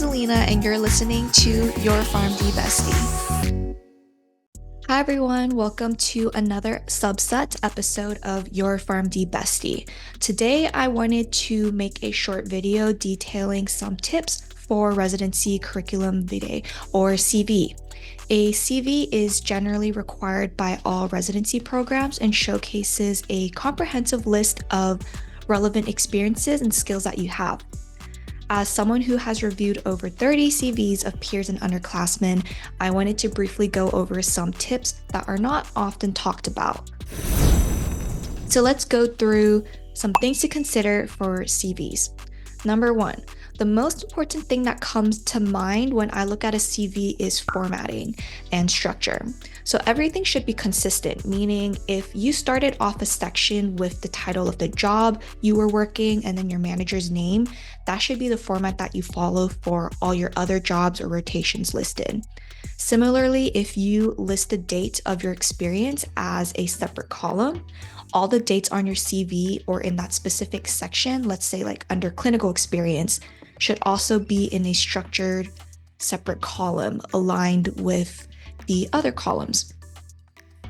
is Alina, and you're listening to Your PharmD Bestie. Hi everyone, welcome to another subset episode of Your PharmD Bestie. Today I wanted to make a short video detailing some tips for residency curriculum vitae, or CV. A CV is generally required by all residency programs and showcases a comprehensive list of relevant experiences and skills that you have. As someone who has reviewed over 30 CVs of peers and underclassmen, I wanted to briefly go over some tips that are not often talked about. So let's go through some things to consider for CVs. Number one, the most important thing that comes to mind when I look at a CV is formatting and structure. So everything should be consistent, meaning if you started off a section with the title of the job you were working and then your manager's name, that should be the format that you follow for all your other jobs or rotations listed. Similarly, if you list the date of your experience as a separate column, all the dates on your CV or in that specific section, let's say like under clinical experience, should also be in a structured separate column aligned with the other columns.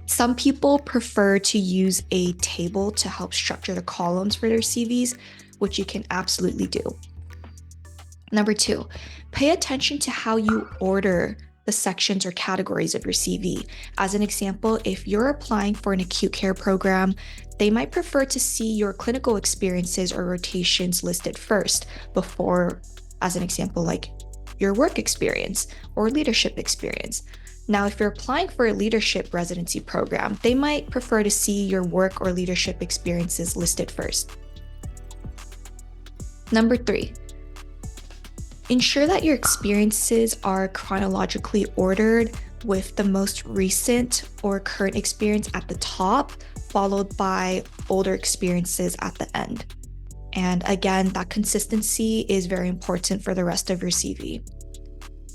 Some people prefer to use a table to help structure the columns for their CVs, which you can absolutely do. Number two, pay attention to how you order the sections or categories of your CV. As an example, if you're applying for an acute care program, they might prefer to see your clinical experiences or rotations listed first before, as an example, like your work experience or leadership experience. Now, if you're applying for a leadership residency program, they might prefer to see your work or leadership experiences listed first. Number three, ensure that your experiences are chronologically ordered with the most recent or current experience at the top, followed by older experiences at the end. And again, that consistency is very important for the rest of your CV.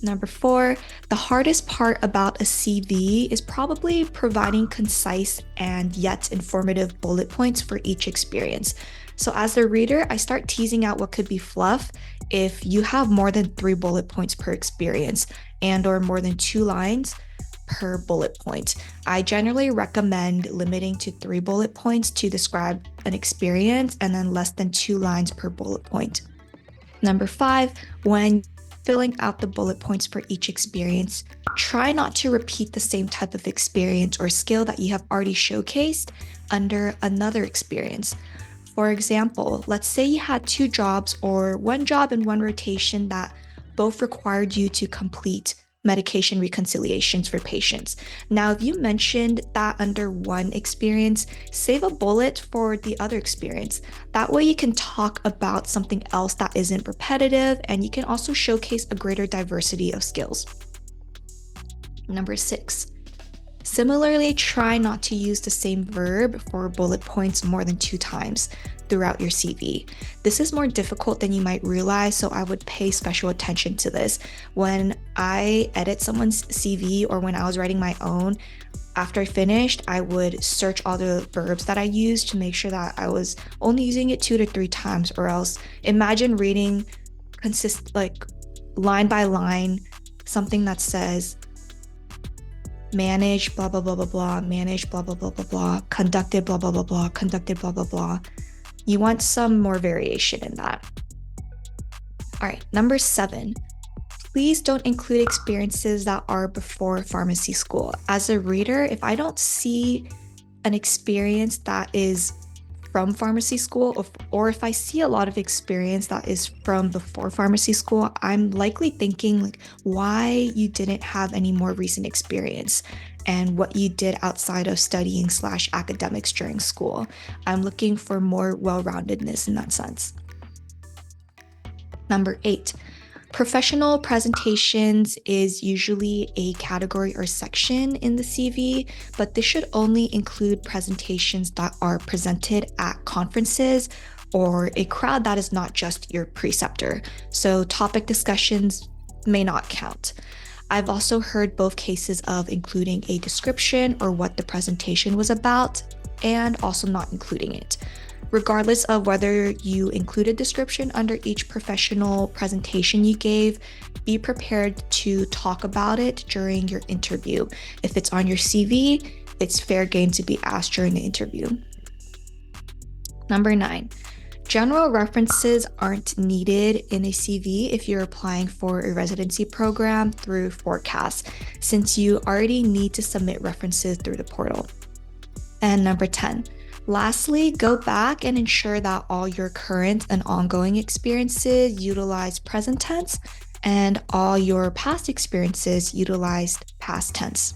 Number four, the hardest part about a CV is probably providing concise and yet informative bullet points for each experience. So as the reader, I start teasing out what could be fluff if you have more than 3 bullet points per experience and or more than 2 lines per bullet point. I generally recommend limiting to 3 bullet points to describe an experience and then less than 2 lines per bullet point. Number 5, when filling out the bullet points for each experience, try not to repeat the same type of experience or skill that you have already showcased under another experience. For example, let's say you had 2 jobs or 1 job and 1 rotation that both required you to complete medication reconciliations for patients. Now, if you mentioned that under one experience, save a bullet for the other experience. That way you can talk about something else that isn't repetitive, and you can also showcase a greater diversity of skills. Number 6. Similarly, try not to use the same verb for bullet points more than 2 times throughout your CV. This is more difficult than you might realize, so I would pay special attention to this. When I edit someone's CV or when I was writing my own, after I finished, I would search all the verbs that I used to make sure that I was only using it 2 to 3 times, or else imagine reading line by line something that says manage blah blah blah blah blah, manage blah blah blah blah blah, conducted blah blah blah blah, conducted blah blah blah. You want some more variation in that. All right, number 7. Please don't include experiences that are before pharmacy school. As a reader, if I don't see an experience that is from pharmacy school, or if I see a lot of experience that is from before pharmacy school, I'm likely thinking why you didn't have any more recent experience and what you did outside of studying / academics during school. I'm looking for more well-roundedness in that sense. Number 8. Professional presentations is usually a category or section in the CV, but this should only include presentations that are presented at conferences or a crowd that is not just your preceptor. So topic discussions may not count. I've also heard both cases of including a description or what the presentation was about and also not including it. Regardless of whether you include a description under each professional presentation you gave, be prepared to talk about it during your interview. If it's on your CV, it's fair game to be asked during the interview. Number 9, general references aren't needed in a CV if you're applying for a residency program through Forecast, since you already need to submit references through the portal. And number 10, lastly, go back and ensure that all your current and ongoing experiences utilize present tense and all your past experiences utilized past tense.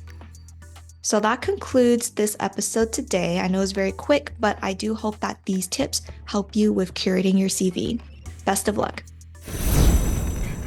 So that concludes this episode today. I know it's very quick, but I do hope that these tips help you with curating your CV. Best of luck.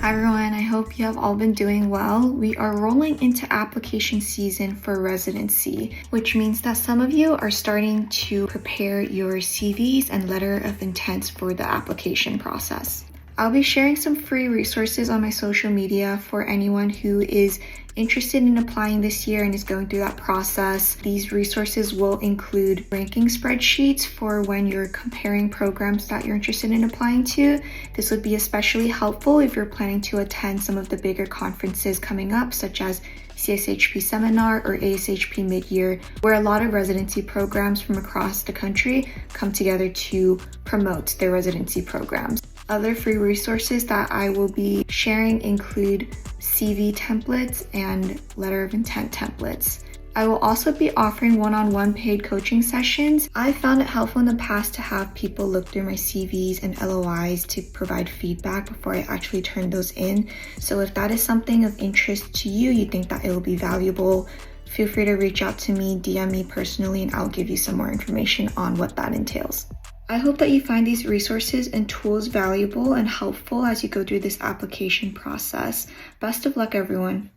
Hi everyone, I hope you have all been doing well. We are rolling into application season for residency, which means that some of you are starting to prepare your CVs and letter of intents for the application process. I'll be sharing some free resources on my social media for anyone who is interested in applying this year and is going through that process. These resources will include ranking spreadsheets for when you're comparing programs that you're interested in applying to. This would be especially helpful if you're planning to attend some of the bigger conferences coming up, such as CSHP Seminar or ASHP Midyear, where a lot of residency programs from across the country come together to promote their residency programs. Other free resources that I will be sharing include CV templates and letter of intent templates. I will also be offering one-on-one paid coaching sessions. I found it helpful in the past to have people look through my CVs and LOIs to provide feedback before I actually turn those in. So if that is something of interest to you, you think that it will be valuable, feel free to reach out to me, DM me personally, and I'll give you some more information on what that entails. I hope that you find these resources and tools valuable and helpful as you go through this application process. Best of luck, everyone.